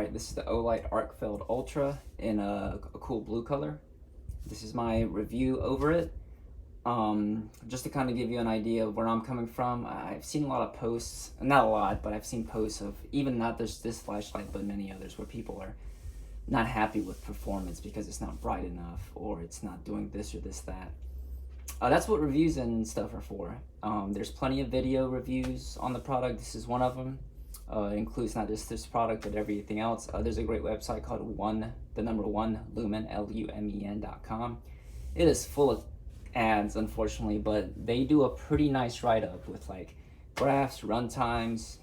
Alright, this is the Olight Arkfeld Ultra in a cool blue color. This is my review over it. Just to kind of give you an idea of where I'm coming from, I've seen a lot of posts, not a lot, but I've seen posts of even not just this flashlight, but many others where people are not happy with performance because it's not bright enough or it's not doing this or this, that. That's what reviews and stuff are for. There's plenty of video reviews on the product. This is one of them. It includes not just this product, but everything else. There's a great website called the number one Lumen, LUMEN.com. It is full of ads, unfortunately, but they do a pretty nice write-up with like graphs, run times.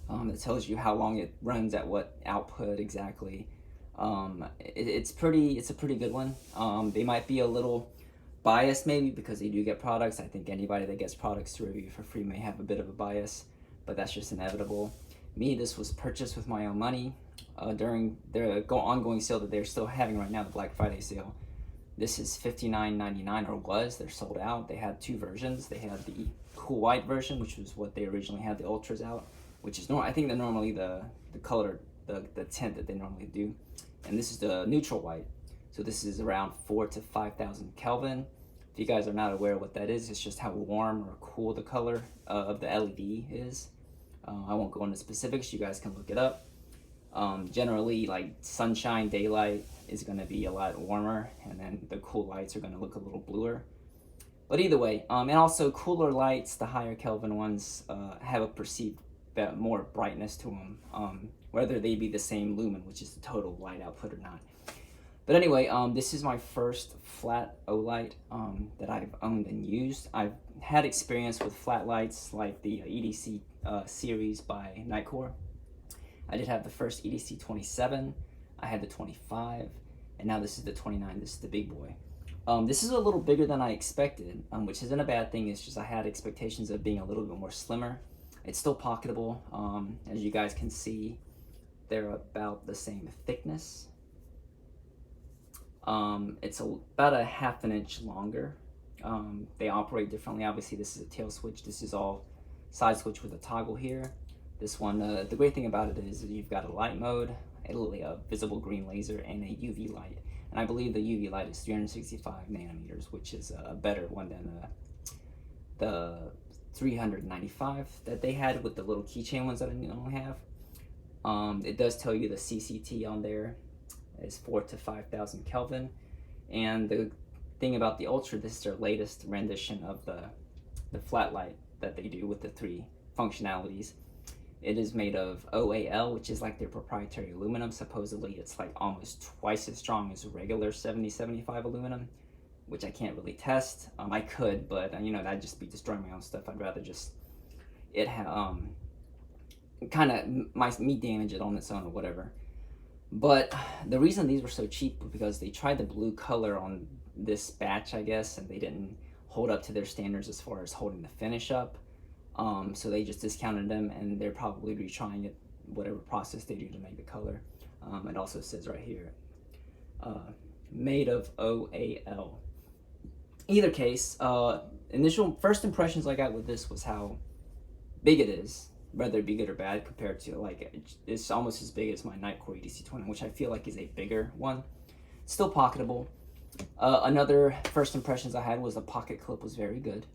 It tells you how long it runs at what output exactly. It's a pretty good one. They might be a little biased maybe because they do get products. I think anybody that gets products to review for free may have a bit of a bias, but that's just inevitable. This was purchased with my own money during their ongoing sale that they're still having right now, the Black Friday sale. This is $59.99, or was. They're sold out. They had two versions. They had the cool white version, which was what they originally had the Ultras out, which is I think they're normally the color, the tint that they normally do. And this is the neutral white. So this is around 4,000 to 5,000 Kelvin. If you guys are not aware of what that is, it's just how warm or cool the color of the LED is. I won't go into specifics, you guys can look it up. Generally, like sunshine, daylight is going to be a lot warmer, and then the cool lights are going to look a little bluer. But either way, and also cooler lights, the higher Kelvin ones, have a perceived more brightness to them, whether they be the same lumen, which is the total light output, or not. But anyway, this is my first flat Olight that I've owned and used. I've had experience with flat lights like the EDC series by Nitecore. I did have the first EDC 27, I had the 25, and now this is the 29, this is the big boy. This is a little bigger than I expected, which isn't a bad thing. It's just I had expectations of being a little bit more slimmer. It's still pocketable. As you guys can see, they're about the same thickness. It's about a half an inch longer. They operate differently. Obviously, this is a tail switch. This is all side switch with a toggle here. This one, the great thing about it is you've got a light mode, a visible green laser, and a UV light. And I believe the UV light is 365 nanometers, which is a better one than the 395 that they had with the little keychain ones that I normally have. It does tell you the CCT on there is 4,000 to 5,000 Kelvin. And the thing about the Ultra, this is their latest rendition of the flat light that they do with the three functionalities. It is made of OAL, which is like their proprietary aluminum. Supposedly it's like almost twice as strong as regular 70-75 aluminum, which I can't really test. I could, but that'd just be destroying my own stuff. I'd rather just it kind of me damage it on its own or whatever. But the reason these were so cheap was because they tried the blue color on this batch, I guess, and they didn't hold up to their standards as far as holding the finish up. So they just discounted them, and they're probably retrying it, whatever process they do to make the color. It also says right here, made of OAL. Either case, initial first impressions I got with this was how big it is, whether it be good or bad, compared to like it's almost as big as my Nitecore EDC 20, which I feel like is a bigger one. Still pocketable. Another first impressions I had was the pocket clip was very good.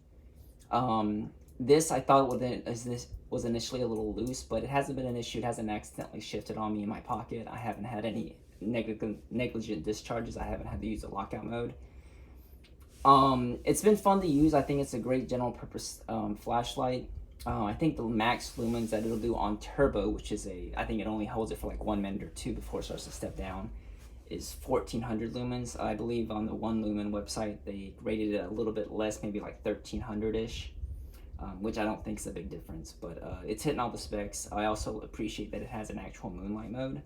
This I thought this was initially a little loose, but it hasn't been an issue. It hasn't accidentally shifted on me in my pocket. I haven't had any negligent discharges. I haven't had to use a lockout mode. It's been fun to use. I think it's a great general purpose flashlight. I think the max lumens that it'll do on turbo, which is I think it only holds it for like 1 minute or two before it starts to step down, is 1400 lumens. I believe on the One Lumen website they rated it a little bit less, maybe like 1300-ish, which I don't think is a big difference, but it's hitting all the specs. I also appreciate that it has an actual moonlight mode,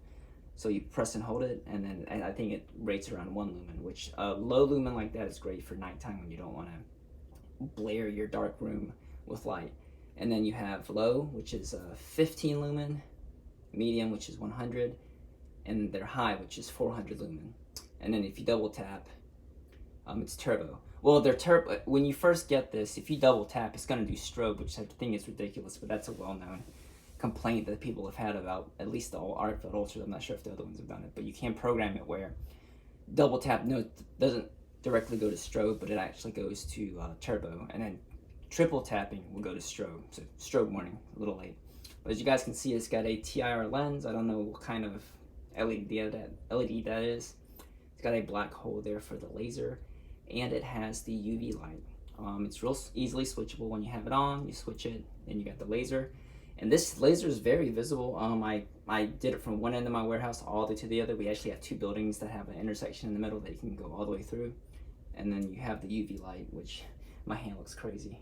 so you press and hold it, and then I think it rates around 1 lumen, which low lumen like that is great for nighttime when you don't want to blare your dark room with light. And then you have low, which is 15 lumen, medium, which is 100, and their high, which is 400 lumen. And then if you double tap, it's turbo. Well, they're turbo. When you first get this, if you double tap, it's gonna do strobe, which I think is ridiculous, but that's a well-known complaint that people have had about at least the Arkfeld Ultra. I'm not sure if the other ones have done it, but you can program it where double tap doesn't directly go to strobe, but it actually goes to turbo, and then triple tapping will go to strobe. So strobe warning, a little late. But as you guys can see, it's got a TIR lens. I don't know what kind of LED that is. It's got a black hole there for the laser, and it has the UV light. It's real easily switchable. When you have it on, you switch it, and you got the laser. And this laser is very visible. I did it from one end of my warehouse all the way to the other. We actually have two buildings that have an intersection in the middle that you can go all the way through. And then you have the UV light, which my hand looks crazy.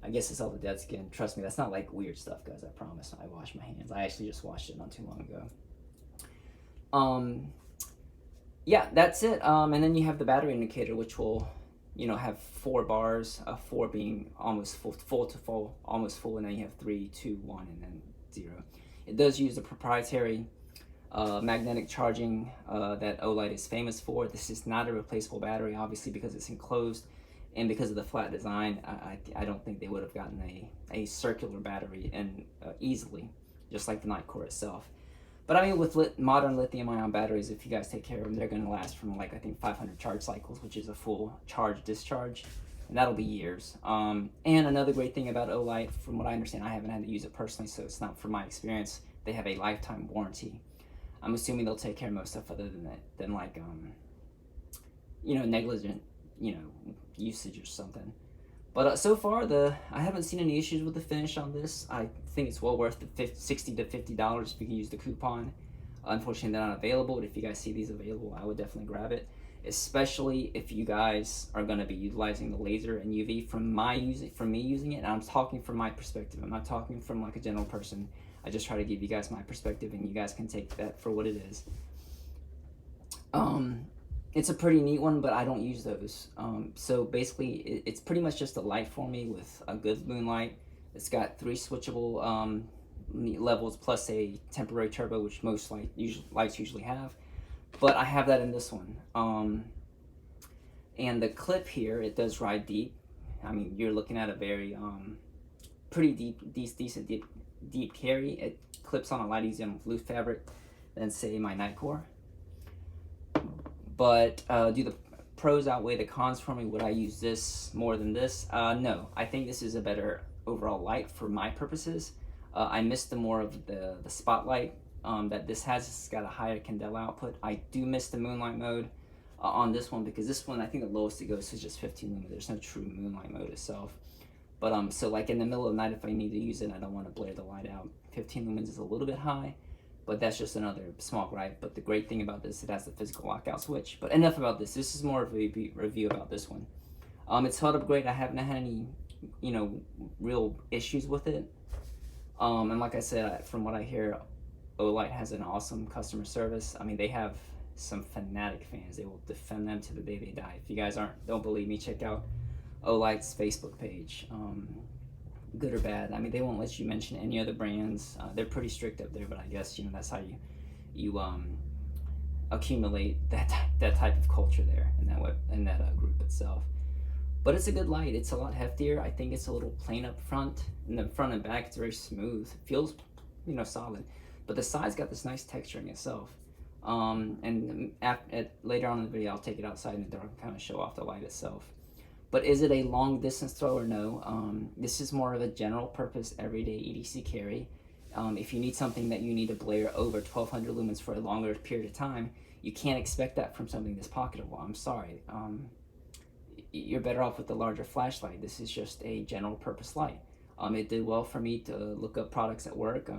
I guess it's all the dead skin. Trust me, that's not like weird stuff, guys. I promise. I wash my hands. I actually just washed it not too long ago. Yeah, that's it. And then you have the battery indicator, which will, have 4 bars, 4 being almost full to full, almost full, and then you have 3, 2, 1, and then 0. It does use the proprietary magnetic charging that Olight is famous for. This is not a replaceable battery, obviously, because it's enclosed, and because of the flat design, I don't think they would have gotten a circular battery and easily, just like the Nightcore itself. But I mean, with modern lithium-ion batteries, if you guys take care of them, they're going to last from I think 500 charge cycles, which is a full charge-discharge, and that'll be years. And another great thing about Olight, from what I understand, I haven't had to use it personally, so it's not from my experience, they have a lifetime warranty. I'm assuming they'll take care of most stuff other than that, negligent, usage or something. But so far, I haven't seen any issues with the finish on this. I think it's well worth the $60 to $50 if you can use the coupon. Unfortunately, they're not available, but if you guys see these available, I would definitely grab it, especially if you guys are going to be utilizing the laser and UV from me using it. And I'm talking from my perspective. I'm not talking from a general person. I just try to give you guys my perspective, and you guys can take that for what it is. It's a pretty neat one, but I don't use those. So basically, it's pretty much just a light for me with a good moonlight. It's got 3 switchable levels plus a temporary turbo, which most lights usually have. But I have that in this one. And the clip here, it does ride deep. I mean, you're looking at a very pretty decent deep carry. It clips on a lot easier on loose fabric than, say, my Nightcore. But do the pros outweigh the cons for me? Would I use this more than this? No, I think this is a better overall light for my purposes. I missed more of the spotlight that this has. It's got a higher candela output. I do miss the moonlight mode on this one, because this one, I think the lowest it goes is just 15 lumens. There's no true moonlight mode itself. But so in the middle of the night, if I need to use it, I don't want to blare the light out. 15 lumens is a little bit high. But that's just another small gripe. But the great thing about this, it has the physical lockout switch. But enough about this. This is more of a review about this one. It's held up great. I haven't had any, real issues with it. And like I said, from what I hear, Olight has an awesome customer service. I mean, they have some fanatic fans. They will defend them to the day they die. If you guys don't believe me, check out Olight's Facebook page. Good or bad. I mean, they won't let you mention any other brands. They're pretty strict up there, but I guess that's how you accumulate that type of culture there in that group itself. But it's a good light. It's a lot heftier. I think it's a little plain up front. In the front and back, it's very smooth. It feels solid. But the side's got this nice texture in itself. And later on in the video, I'll take it outside in the dark and kind of show off the light itself. But is it a long distance thrower? No. This is more of a general purpose everyday EDC carry. If you need something that you need to blare over 1200 lumens for a longer period of time, you can't expect that from something this pocketable. I'm sorry. You're better off with the larger flashlight. This is just a general purpose light. It did well for me to look up products at work,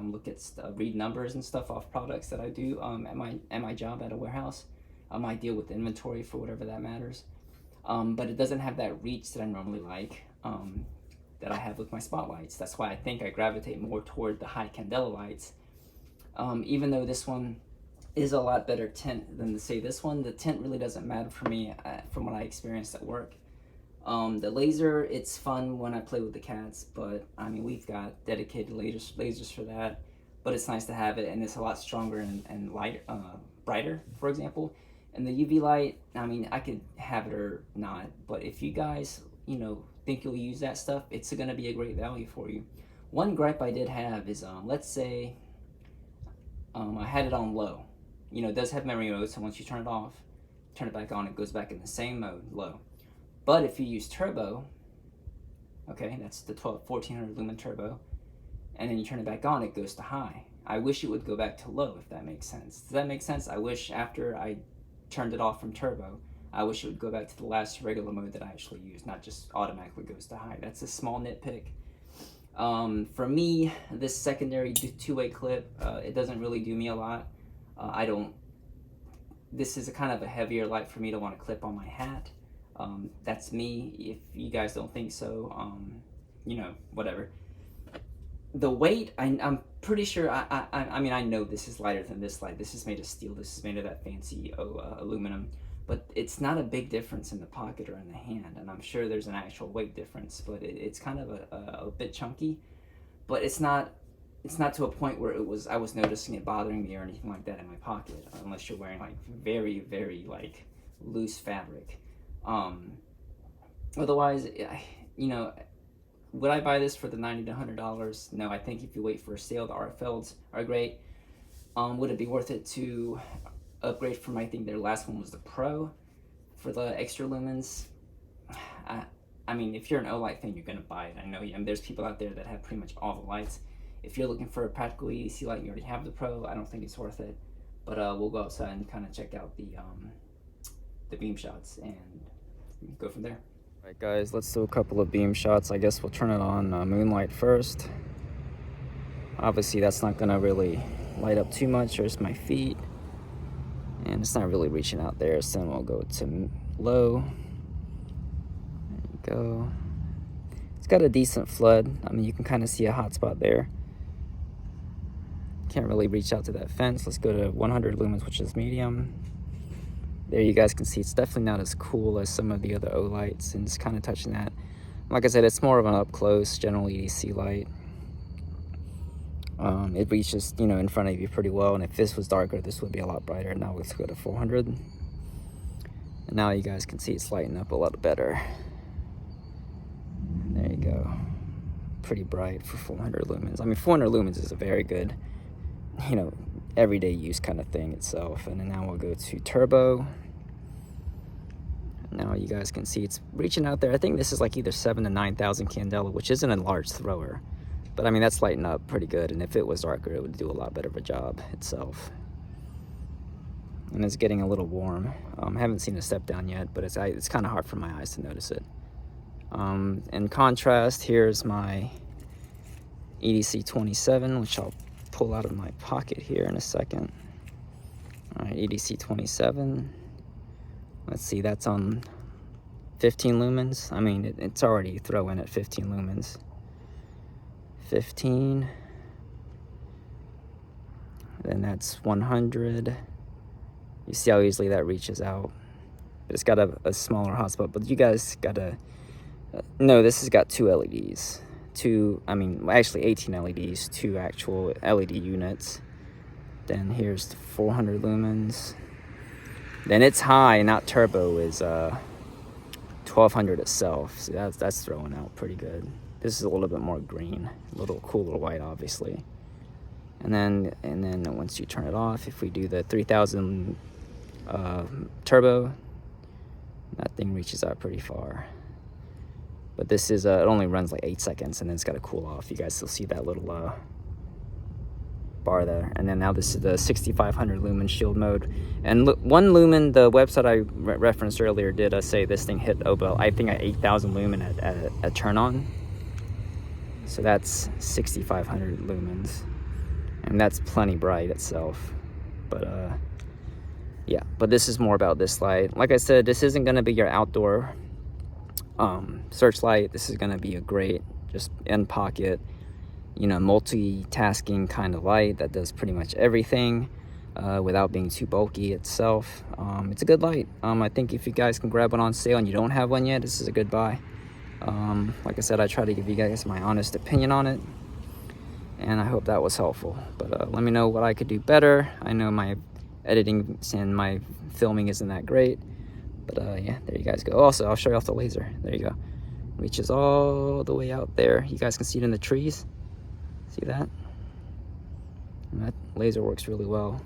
read numbers and stuff off products that I do at my job at a warehouse. I deal with inventory for whatever that matters. But it doesn't have that reach that I normally like, that I have with my spotlights. That's why I think I gravitate more toward the high candela lights. Even though this one is a lot better tint than this one, the tint really doesn't matter for me from what I experienced at work. The laser, it's fun when I play with the cats, but I mean, we've got dedicated lasers for that. But it's nice to have it, and it's a lot stronger and lighter, brighter, for example. And the UV light, I mean, I could have it or not, but if you guys, think you'll use that stuff, it's going to be a great value for you. One gripe I did have is, let's say I had it on low. You know, it does have memory mode, so once you turn it off, turn it back on, it goes back in the same mode, low. But if you use turbo, okay, that's the 1400 lumen turbo, and then you turn it back on, it goes to high. I wish it would go back to low, if that makes sense. Does that make sense? I wish after I turned it off from turbo, I wish it would go back to the last regular mode that I actually used, not just automatically goes to high. That's a small nitpick. For me, this secondary two-way clip, it doesn't really do me a lot. This is a kind of a heavier light for me to want to clip on my hat. That's me. If you guys don't think so, you know, whatever. The weight, I'm pretty sure, I mean, I know this is lighter than this light. This is made of steel. This is made of that fancy aluminum. But it's not a big difference in the pocket or in the hand. And I'm sure there's an actual weight difference. But it's kind of a bit chunky. But it's not to a point where I was noticing it bothering me or anything like that in my pocket. Unless you're wearing like very, very like loose fabric. Otherwise, you know, would I buy this for the $90 to $100? No, I think if you wait for a sale, the Arkfelds are great. Would it be worth it to upgrade from, I think their last one was the Pro for the extra lumens? I mean, if you're an Olight fan, you're gonna buy it. I know, there's people out there that have pretty much all the lights. If you're looking for a practical EDC light, you already have the Pro. I don't think it's worth it. But we'll go outside and kind of check out the beam shots and go from there. Alright guys, let's do a couple of beam shots. I guess we'll turn it on moonlight first. Obviously that's not gonna really light up too much. There's my feet. And it's not really reaching out there, so then we'll go to low. There you go. It's got a decent flood. I mean, you can kind of see a hot spot there. Can't really reach out to that fence. Let's go to 100 lumens, which is medium. There you guys can see it's definitely not as cool as some of the other Olights, and just kind of touching that. Like I said, it's more of an up close general EDC light. It reaches, you know, in front of you pretty well, and if this was darker, this would be a lot brighter. Now let's go to 400. And now you guys can see it's lighting up a lot better. There you go. Pretty bright for 400 lumens. I mean, 400 lumens is a very good, you know, everyday use kind of thing itself. And then now we'll go to turbo. Now you guys can see it's reaching out there. I think this is like either 7,000 to 9,000 candela, which isn't a large thrower. But I mean, that's lighting up pretty good. And if it was darker, it would do a lot better of a job itself. And it's getting a little warm. I haven't seen a step down yet, but it's kind of hard for my eyes to notice it. In contrast, here's my EDC 27, which I'll pull out of my pocket here in a second. All right, EDC 27. Let's see, that's on 15 lumens. I mean, it's already throwing at 15 lumens. 15. Then that's 100. You see how easily that reaches out. But it's got a smaller hotspot. But you guys gotta no, this has got two LEDs. Actually 18 LEDs, two actual LED units. Then here's the 400 lumens. Then its high, not turbo, is 1200 itself. So that's throwing out pretty good. This is a little bit more green, a little cooler white, obviously. And then once you turn it off, if we do the 3000 turbo, that thing reaches out pretty far. But this is, it only runs like 8 seconds, and then it's got to cool off. You guys still see that little bar there. And then now this is the 6500 lumen shield mode. And 1 lumen, the website I referenced earlier did say this thing hit about, I think, at 8,000 lumen at turn on. So that's 6500 lumens. And that's plenty bright itself. But yeah, but this is more about this light. Like I said, this isn't going to be your outdoor searchlight. This is going to be a great, just in pocket, you know, multitasking kind of light that does pretty much everything without being too bulky itself. It's a good light. I think if you guys can grab one on sale and you don't have one yet, this is a good buy. Like I said, I try to give you guys my honest opinion on it, and I hope that was helpful. But let me know what I could do better. I know my editing and my filming isn't that great, but yeah, there you guys go. Also, I'll show you off the laser. There you go. Reaches all the way out there. You guys can see it in the trees. See that? And that laser works really well.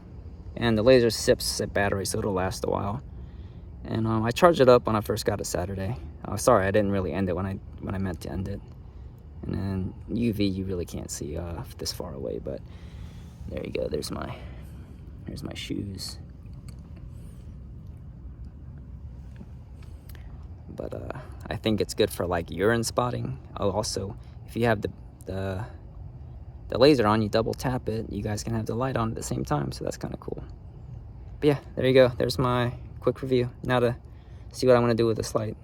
And the laser sips at battery, so it'll last a while. And I charged it up when I first got it Saturday. Sorry, I didn't really end it when I meant to end it. And then UV, you really can't see this far away, but there you go. There's my shoes. But I think it's good for like urine spotting. Oh, also, if you have the laser on, you double tap it, you guys can have the light on at the same time, so that's kind of cool. But yeah, there you go. There's my quick review. Now to see what I want to do with this light.